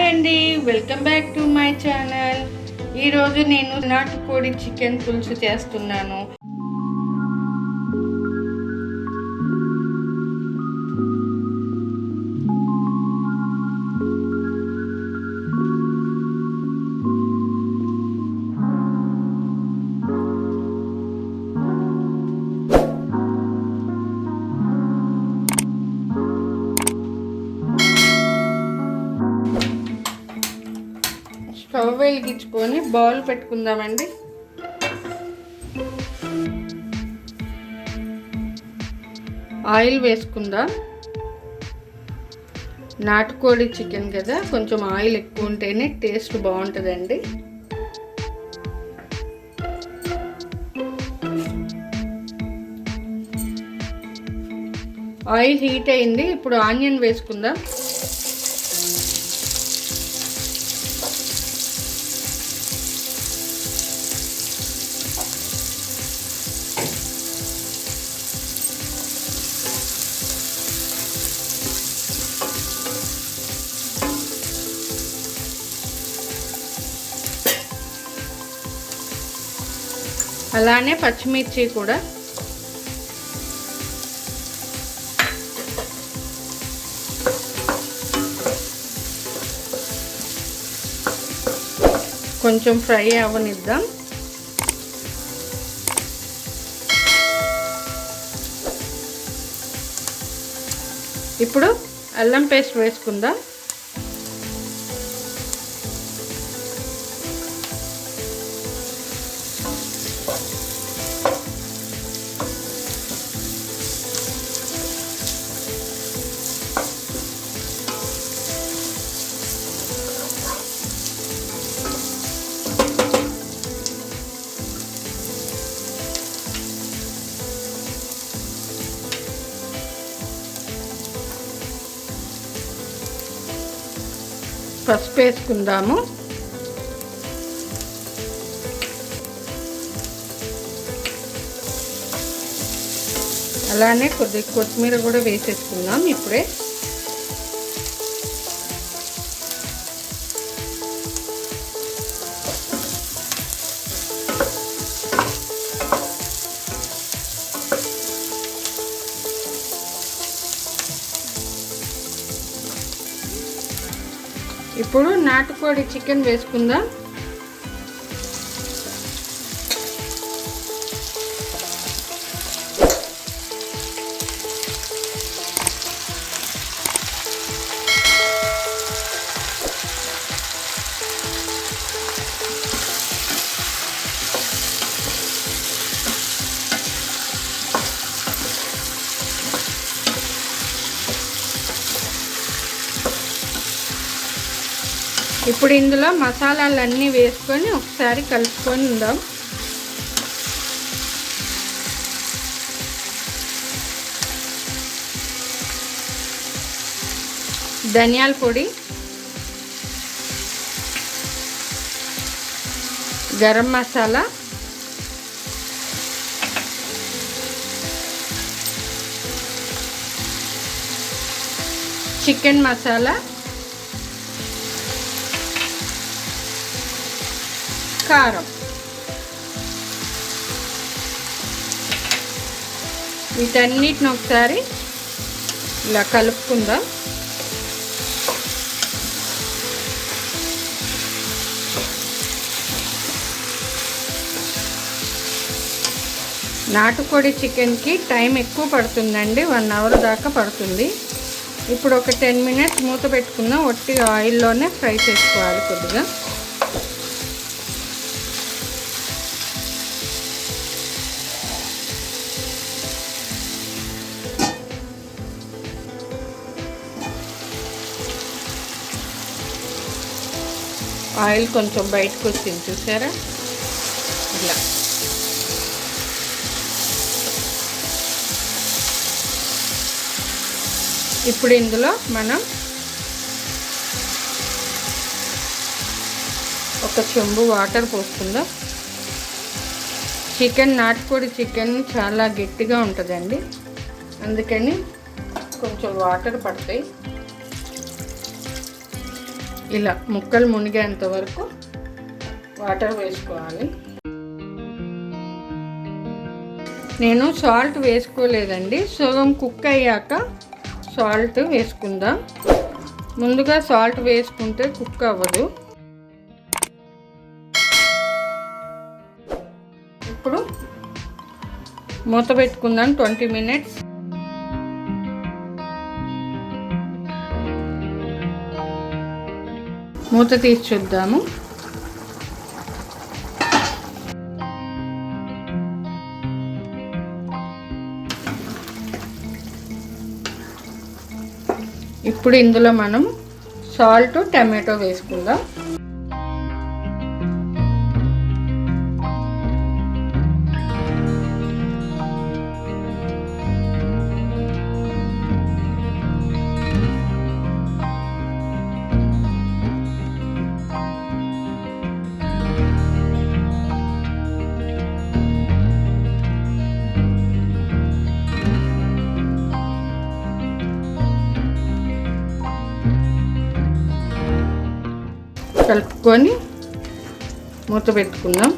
Hi అండి, welcome back to my channel. ఈరోజు నేను నాటుకోడి చికెన్ పులుసు చేస్తున్నాను. స్టవ్ వెలిగించుకొని బౌల్ పెట్టుకుందామండి. ఆయిల్ వేసుకుందాం. నాటుకోడి చికెన్ కదా, కొంచెం ఆయిల్ ఎక్కువ ఉంటేనే టేస్ట్ బాగుంటుందండి. ఆయిల్ హీట్ అయింది. ఇప్పుడు ఆనియన్ వేసుకుందాం. అలానే పచ్చిమిర్చి కూడా. కొంచెం ఫ్రై అవ్వనిద్దాం. ఇప్పుడు అల్లం పేస్ట్ వేసుకుందాం. పసుపు వేసుకుందాము. అలానే కొద్దిగా కొత్తిమీర కూడా వేసేసుకుందాం ఇప్పుడే. ఇప్పుడు నాటుకోడి చికెన్ వేసుకుందాం. ఇప్పుడు ఇందులో మసాలాలన్నీ వేసుకొని ఒకసారి కలుపుకొని ఉందాం. ధనియాల పొడి, గరం మసాలా, చికెన్ మసాలా, కారం. వీటన్నిటిని ఒకసారి ఇలా కలుపుకుందాం. నాటుకోడి చికెన్కి టైం ఎక్కువ పడుతుందండి, 1 అవర్ దాకా పడుతుంది. ఇప్పుడు ఒక 10 మినిట్స్ మూత పెట్టుకుందాం. ఒట్టి ఆయిల్లోనే ఫ్రై చేసుకోవాలి కొద్దిగా. ఆయిల్ కొంచెం బయటకు వచ్చింది చూసారా, ఇలా. ఇప్పుడు ఇందులో మనం ఒక చెంబు వాటర్ పోసుకుందాం. చికెన్, నాటుకోడి చికెన్ చాలా గట్టిగా ఉంటుందండి, అందుకని కొంచెం వాటర్ పడతాయి. ఇలా ముక్కలు మునిగేంత వరకు వాటర్ వేసుకోవాలి. నేను సాల్ట్ వేసుకోలేదండి, సగం కుక్ అయ్యాక సాల్ట్ వేసుకుందాం. ముందుగా సాల్ట్ వేసుకుంటే కుక్ అవ్వదు. ఇప్పుడు మూత పెట్టుకుందాం 20 minutes. మూత తీసి చూద్దాము. ఇప్పుడు ఇందులో మనం సాల్ట్, టమాటో వేసుకుందాం. కలుపుకొని మూత పెట్టుకుందాం.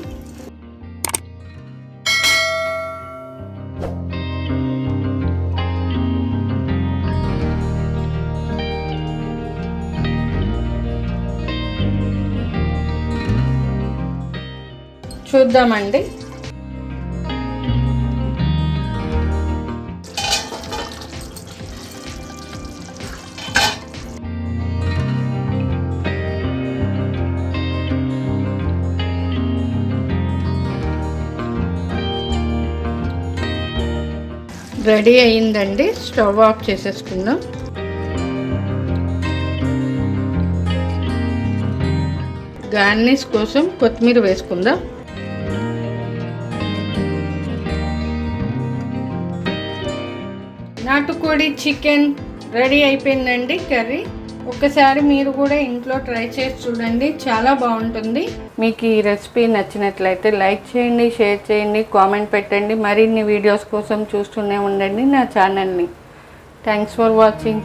చూద్దామండి. రెడీ అయ్యిందండి. స్టవ్ ఆఫ్ చేసేసుకుందాం. గార్నిష్ కోసం కొత్తిమీర వేసుకుందాం. నాటుకోడి చికెన్ రెడీ అయిపోయిందండి కర్రీ. ఒక్కసారి మీరు కూడా ఇంట్లో ట్రై చేసి చూడండి, చాలా బాగుంటుంది. మీకు ఈ రెసిపీ నచ్చినట్లయితే లైక్ చేయండి, షేర్ చేయండి, కామెంట్ పెట్టండి. మరిన్ని వీడియోస్ కోసం చూస్తూనే ఉండండి నా ఛానల్ని. Thanks for watching.